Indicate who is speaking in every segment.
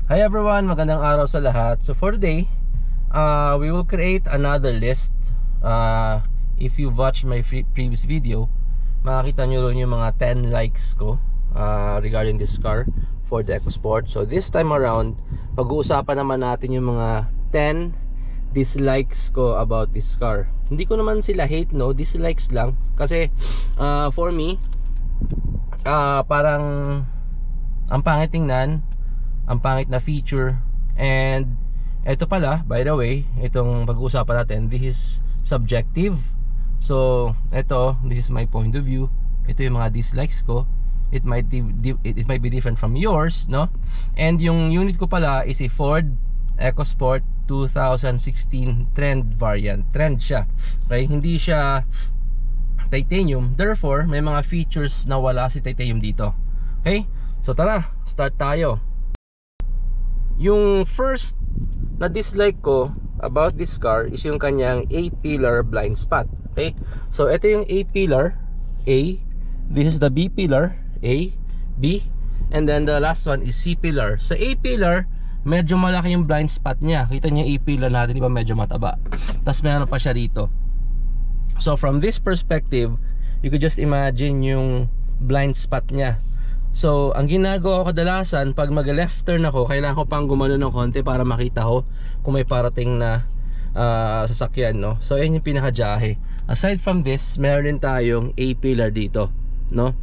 Speaker 1: Hi everyone, magandang araw sa lahat. So for today, we will create another list. If you watched my previous video, makakita nyo rin yung mga 10 likes ko regarding this car, Ford EcoSport. So this time around, pag-uusapan naman natin yung mga 10 dislikes ko about this car. Hindi ko naman sila hate, no, dislikes lang. Kasi for me, parang ang pangit tingnan, ang pangit na feature. And ito pala, by the way, itong pag-uusapan natin, this is subjective. So this is my point of view. Ito yung mga dislikes ko. It might be different from yours, no? And yung unit ko pala is a Ford EcoSport 2016 Trend variant. Trend siya, okay? Hindi siya titanium. Therefore, may mga features na wala si titanium dito. Okay? So tara, start tayo. Yung first na dislike ko about this car is yung kanyang A-pillar blind spot. Okay? So ito yung A-pillar, A. This is the B-pillar, A, B. And then the last one is C-pillar. Sa A-pillar, medyo malaki yung blind spot niya. Kita niyo yung A-pillar natin, di ba? Medyo mataba. Tapos meron pa siya rito. So from this perspective, you could just imagine yung blind spot niya. So ang ginagawa ko kadalasan, pag mag-left turn ako, kailangan ko pang gumano ng konti para makita ko kung may parating na sasakyan, no? So yun yung pinaka-jahe. Aside from this, meron din tayong A-pillar dito, no?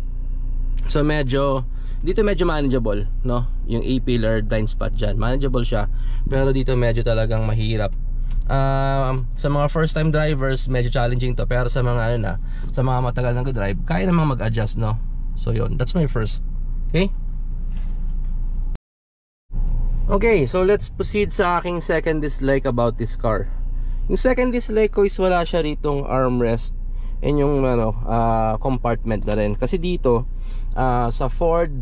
Speaker 1: So dito medyo manageable, no? Yung A-pillar blind spot dyan, manageable siya. Pero dito medyo talagang mahirap. Sa mga first time drivers, medyo challenging to. Pero sa mga sa mga matagal na drive, kaya namang mag-adjust, no? So yun, that's my first. Okay, so let's proceed sa aking second dislike about this car. Yung second dislike ko is wala siya ritong armrest and yung compartment na rin. Kasi dito sa Ford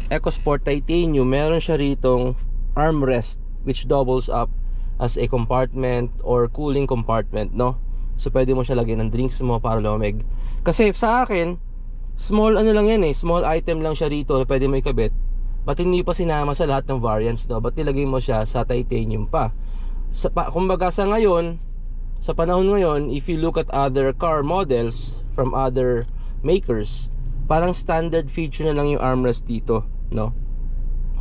Speaker 1: EcoSport Titanium, meron siya ritong armrest which doubles up as a compartment or cooling compartment, no? So pwede mo siya lagyan ng drinks mo para lumamig. Kasi sa akin, small lang yan small item lang siya rito, pwede mo ikabit. Ba't hindi pa sinama sa lahat ng variants, no? Ba't nilagay mo siya sa titanium pa? Kumbaga sa ngayon, sa panahon ngayon, if you look at other car models from other makers, parang standard feature na lang yung armrest dito, no?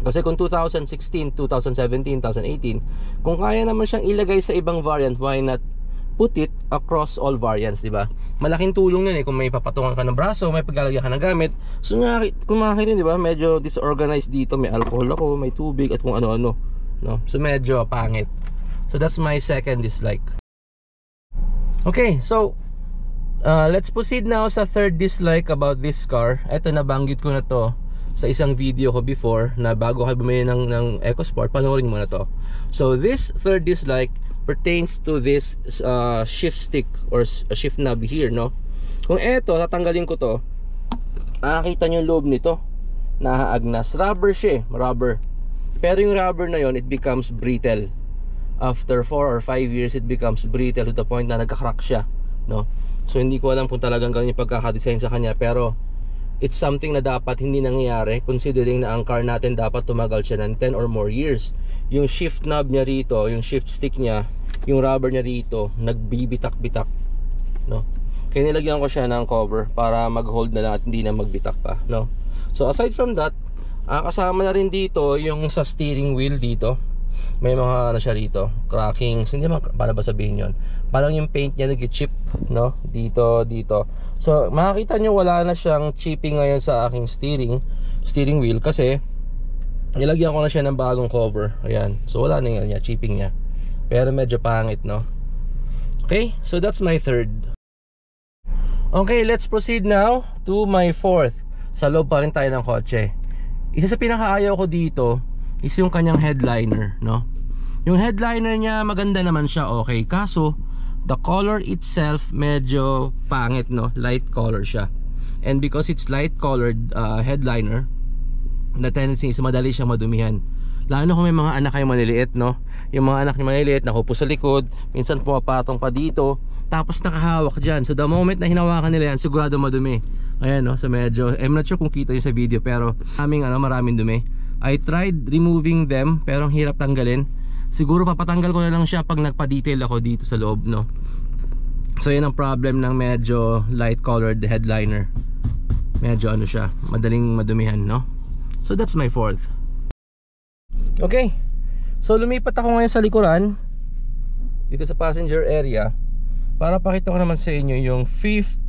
Speaker 1: Kasi kung 2016, 2017, 2018, kung kaya naman siyang ilagay sa ibang variant, why not put it across all variants, diba? Malaking tulong yan kung may papatungan ka ng braso, may paglalagyan ka ng gamit. So kung makakita, diba, medyo disorganized dito. May alcohol ako, may tubig at kung ano-ano, no? So medyo pangit. So that's my second dislike. Okay, so let's proceed now sa third dislike about this car. Ito, nabanggit ko na to sa isang video ko before, na bago kayo bumili ng EcoSport, panoorin mo na to. So this third dislike pertains to this shift stick or shift knob here, no? Kung eto, tatanggalin ko to, makikita nyo yung loob nito, nahaagnas. Rubber siya, rubber. Pero yung rubber na yon, it becomes brittle. After 4 or 5 years, it becomes brittle to the point na nagka-crack siya, no? So hindi ko alam kung talagang ganyan yung pagkakadesign sa kanya, pero it's something na dapat hindi nangyayari, considering na ang car natin dapat tumagal siya ng 10 or more years. Yung shift knob niya rito, yung shift stick niya, yung rubber niya rito, nagbibitak-bitak, no? Kaya nilagyan ko siya ng cover para mag-hold na lang at hindi na magbitak pa, no? So aside from that, kasama na rin dito yung sa steering wheel dito. May mga siya rito, crackings, hindi naman, para ba sabihin yun, parang yung paint niya nag-chip, no? Dito. So makikita nyo wala na siyang chipping ngayon sa aking steering wheel kasi nilagyan ko na siya ng bagong cover. Ayan, so wala na yung chipping niya, pero medyo pangit, no? Okay, so that's my third. Okay, let's proceed now to my fourth. Sa loob pa rin tayo ng kotse. Isa sa pinakaayaw ko dito is yung kanyang headliner, no? Yung headliner niya maganda naman siya, okay. Kaso the color itself medyo pangit, no? Light color siya. And because it's light colored headliner, the tendency is madali siyang madumihan. Lalo na kung may mga anak kayo maliliit, no? Yung mga anak niyo maliliit, nakupo sa likod, minsan pumapatong pa dito, tapos nakahawak dyan. So the moment na hinawakan nila yan, sigurado madumi. Ayan, no? So medyo, I'm not sure kung kita nyo sa video, pero maraming dumi. I tried removing them pero ang hirap tanggalin. Siguro papatanggal ko na lang siya pag nagpa-detail ako dito sa loob, no. So yan ang problem ng medyo light colored headliner. Medyo ano siya, madaling madumihan, no. So that's my fourth. Okay, so lumipat ako ngayon sa likuran dito sa passenger area para pakita ko naman sa inyo yung fifth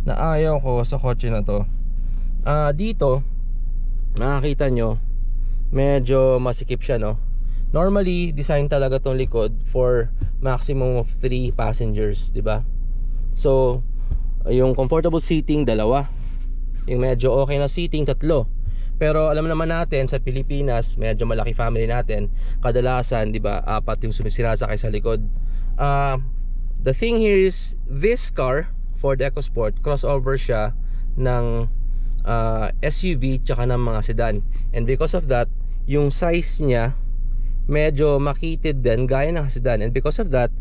Speaker 1: na ayaw ko sa kotse na to. Dito nakakita nyo medyo masikip siya, no. Normally design talaga tong likod for maximum of 3 passengers, diba? So yung comfortable seating 2, yung medyo okay na seating 3. Pero alam naman natin sa Pilipinas, medyo malaki family natin, kadalasan, 'di ba, 4 yung sumisirasakay sa likod. The thing here is this car, Ford EcoSport, crossover siya ng SUV tsaka ng mga sedan. And because of that, yung size niya medyo makitid din gaya ng sedan. And because of that,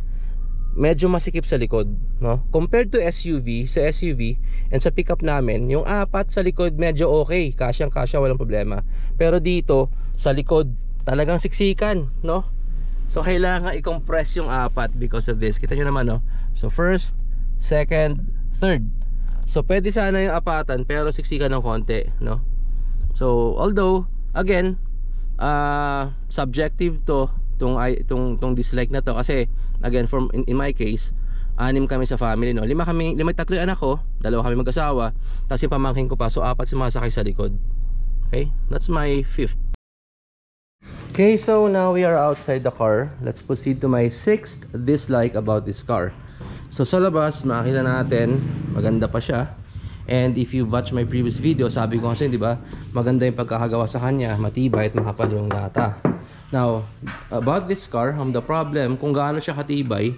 Speaker 1: medyo masikip sa likod, no? Compared to SUV, sa SUV and sa pickup namin, yung 4 sa likod medyo okay, kasyang-kasya, walang problema. Pero dito sa likod talagang siksikan, no? So kailangan i-compress yung 4 because of this. Kita nyo naman, no? So first, second, third. So pwede sana yung 4 pero siksikan ng konti, no? So although again, subjective to tong dislike na to kasi again in my case 6 kami sa family, no. 5 tatlo yung anak ko, 2 kami mag-asawa, tapos yung pamangkin ko pa, so 4 sumasakay sa likod. Okay, that's my fifth. Okay, so now we are outside the car. Let's proceed to my sixth dislike about this car. So sa labas makita natin maganda pa siya. And if you watch my previous video, sabi ko kasi, di ba, maganda yung pagkakagawa sa kanya, matibay at makapal yung lata. Now, about this car, the problem kung gaano siya katibay,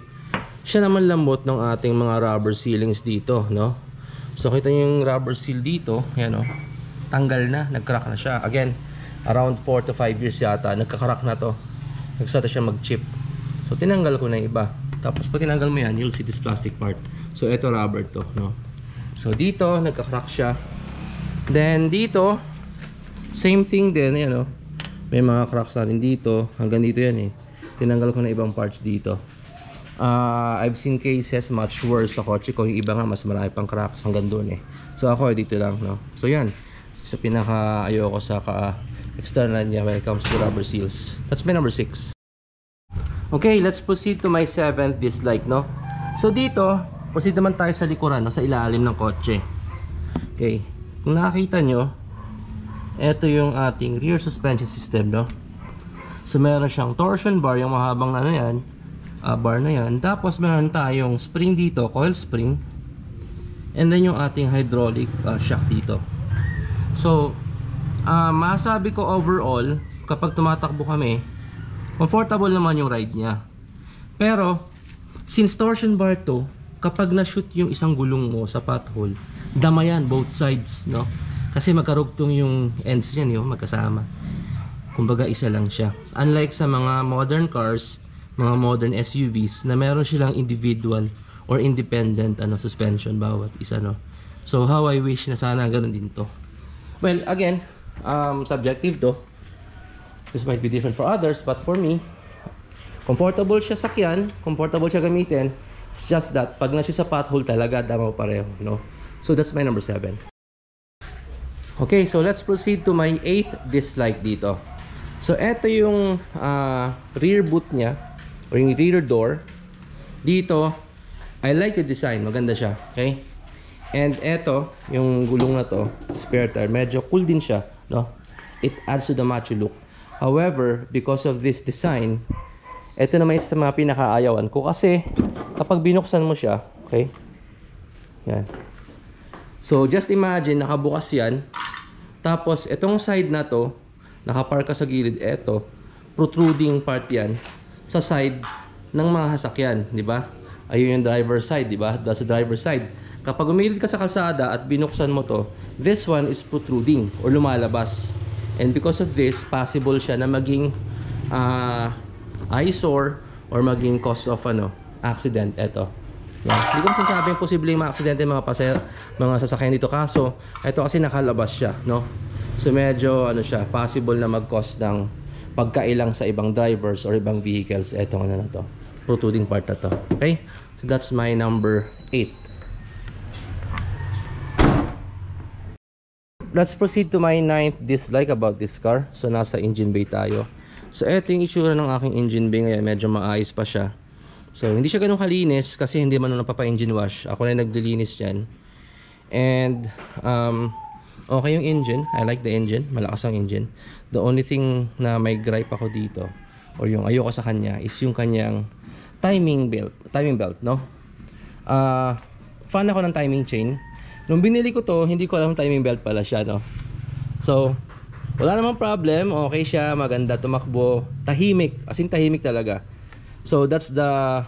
Speaker 1: siya naman lambot ng ating mga rubber sealings dito, no? So kita niyo yung rubber seal dito, yan, no? Tanggal na, nag-crack na siya. Again, around 4 to 5 years yata, nagka-crack na to. Nagsata siya mag-chip. So tinanggal ko na yung iba. Tapos pag tinanggal mo yan, you'll see this plastic part. So ito rubber to, no? So dito nagka-crack siya. Then dito same thing din, you know. May mga cracks na rin dito. Hanggang dito yan eh. Tinanggal ko na ibang parts dito. I've seen cases much worse sa kotse ko. Yung iba nga mas marami pang cracks hanggang doon eh. So ako dito lang, no. So yan. Sa pinaka ayoko sa external niya when it comes to rubber seals. That's my number 6. Okay, let's proceed to my 7th dislike, no. So dito proceed naman tayo sa likuran, no, sa ilalim ng kotse. Okay, kung nakita nyo, ito yung ating rear suspension system, no. So meron siyang torsion bar, yung mahabang ano yan, bar na yan. Tapos meron tayong spring dito, coil spring. And then yung ating hydraulic shock dito. So masabi ko overall, kapag tumatakbo kami, comfortable naman yung ride niya. Pero since torsion bar to, kapag na-shoot yung isang gulong mo sa pothole, damayan both sides, no? Kasi magkarugtong yung ends niyan, yung magkasama. Kumbaga isa lang siya. Unlike sa mga modern cars, mga modern SUVs na meron silang individual or independent suspension bawat isa, no? So how I wish na sana ganoon din to. Well, again, subjective to. This might be different for others, but for me, comfortable siya sakyan, comfortable siya gamitin. It's just that pag nasa sa pothole talaga damaw pareho, no? So that's my number 7. Okay, so let's proceed to my 8th dislike dito. So eto yung rear boot niya or yung rear door. Dito I like the design, maganda siya, okay? And eto yung gulong na to, spare tire, medyo cool din siya, no? It adds to the macho look. However, because of this design, ito naman isa sa mga pinakaayawan ko kasi kapag binuksan mo siya, okay? Yan. So just imagine nakabukas yan. Tapos itong side na to, nakapark ka sa gilid, eto, protruding part yan sa side ng mga sasakyan, di ba? Ayun yung driver side, di ba? That's the driver side. Kapag umilid ka sa kalsada at binuksan mo to, this one is protruding or lumalabas. And because of this, possible siya na maging eyesore or maging cause of accident. Eto, No? Hindi ko sinasabing posibleng ma-aksidente mga sasakyan dito, kaso ito kasi nakalabas siya, no? So medyo ano siya, possible na mag-cause ng pagkailang sa ibang drivers or ibang vehicles. Ito na to, protruding part na to. Okay? So that's my number 8. Let's proceed to my 9th dislike about this car. So nasa engine bay tayo. So ito yung itsura ng aking engine bay ngayon, medyo maayos pa siya. So hindi siya ganun kalinis kasi hindi man napapa-engine wash. Ako na naglilinis yan. And okay yung engine. I like the engine. Malakas ang engine. The only thing na may gripe ako dito, or yung ayoko sa kanya, is yung kanyang timing belt, no? Fan ako ng timing chain. Nung binili ko to, hindi ko alam timing belt pala siya, no? So wala namang problem. Okay siya, maganda, tumakbo, tahimik, as in tahimik talaga. So that's the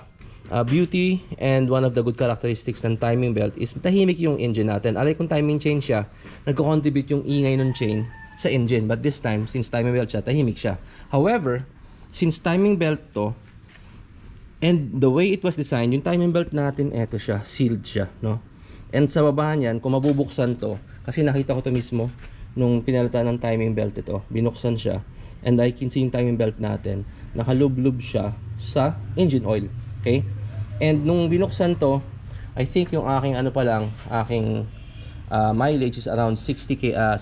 Speaker 1: beauty and one of the good characteristics ng timing belt is tahimik yung engine natin. Alay kung timing chain siya, nagko-contribute yung ingay ng chain sa engine. But this time, since timing belt siya, tahimik siya. However, since timing belt to, and the way it was designed, yung timing belt natin, eto siya, sealed siya, no? And sa baba niyan, kung mabubuksan to, kasi nakita ko to mismo nung pinalitan ng timing belt ito, binuksan siya, and I can see yung timing belt natin, nakalub-lub siya sa engine oil. Okay? And nung binuksan to, I think yung aking ano pa lang, aking mileage is around 60,000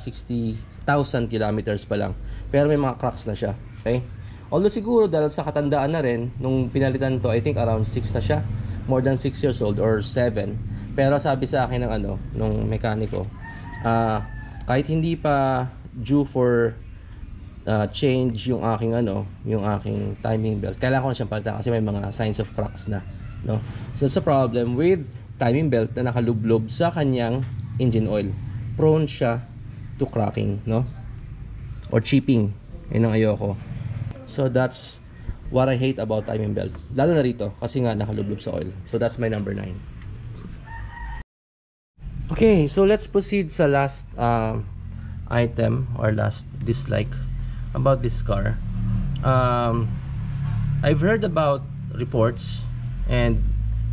Speaker 1: kilometers pa lang. Pero may mga cracks na siya. Okay? Although siguro dahil sa katandaan na rin, nung pinalitan to, I think around 6 na siya. More than 6 years old or 7. Pero sabi sa akin ng nung mekaniko, kahit hindi pa due for change yung aking yung aking timing belt, kailangan ko na siyang palitan kasi may mga signs of cracks na, no? So it's a problem with timing belt na nakalublob sa kanyang engine oil. Prone siya to cracking, no? Or chipping. Yun ang ayoko. So that's what I hate about timing belt. Lalo na rito kasi nga nakalublob sa oil. So that's my number 9. Okay, so let's proceed sa last item or last dislike about this car. I've heard about reports and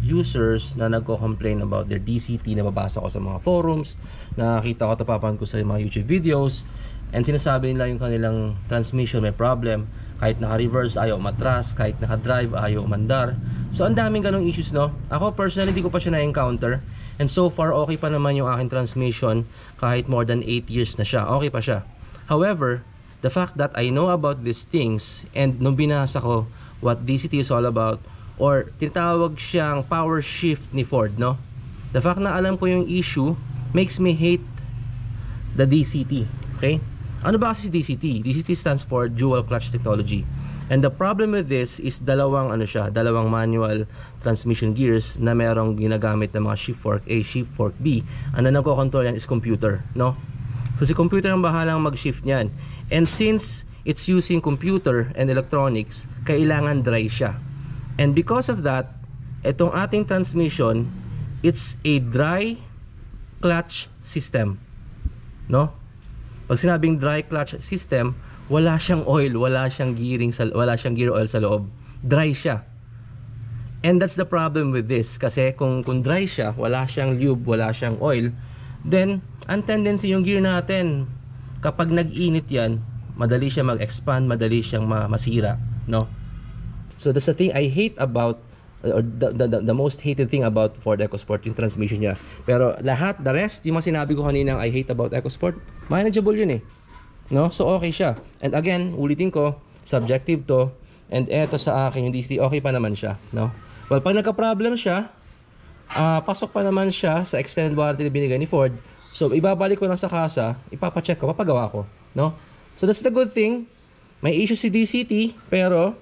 Speaker 1: users na nagko-complain about their DCT, na babasa ko sa mga forums, nakita ko, tapapan ko sa mga YouTube videos, and sinasabi nila yung kanilang transmission may problem, kahit naka-reverse ayaw matras, kahit naka-drive ayaw umandar. So ang daming ganong issues, no? Ako personally hindi ko pa siya na-encounter, and so far okay pa naman yung aking transmission kahit more than 8 years na siya, okay pa siya. However, the fact that I know about these things, and nung binasa ko what DCT is all about, or tinatawag siyang power shift ni Ford, no? The fact na alam ko yung issue makes me hate the DCT. Okay? Ano ba kasi DCT? DCT stands for dual clutch technology. And the problem with this is dalawang manual transmission gears na merong ginagamit ng mga shift fork A, shift fork B. Ang na nagko-control yan is computer, no? So si computer ang bahalang mag-shift niyan. And since it's using computer and electronics, kailangan dry siya. And because of that, itong ating transmission, it's a dry clutch system, no? Pag sinabing dry clutch system, wala siyang oil, wala siyang gear oil sa loob. Dry siya. And that's the problem with this, kasi kung dry siya, wala siyang lube, wala siyang oil, then ang tendency yung gear natin, kapag nag-init yan, madali siya mag-expand, madali siyang masira, no? So that's the thing I hate about, or the most hated thing about Ford EcoSport, yung transmission niya. Pero lahat, the rest, yung mga sinabi ko kanina I hate about EcoSport, manageable yun eh, no? So okay siya. And again, ulitin ko, subjective to, and eto sa akin yung DCT, okay pa naman siya, no? Well, pag nagka-problem siya, pasok pa naman siya sa extended warranty na binigay ni Ford. So ibabalik ko lang sa kasa, ipapacheck ko, papagawa ko, no? So that's the good thing. May issue si DCT, pero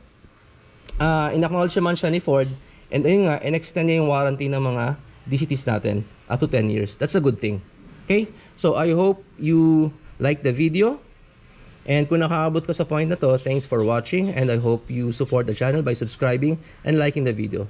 Speaker 1: in-acknowledge naman siya ni Ford, and ayun nga, in-extend niya yung warranty ng mga DCTs natin up to 10 years. That's a good thing. Okay? So I hope you like the video, and kung nakaabot ka sa point na to, thanks for watching, and I hope you support the channel by subscribing and liking the video.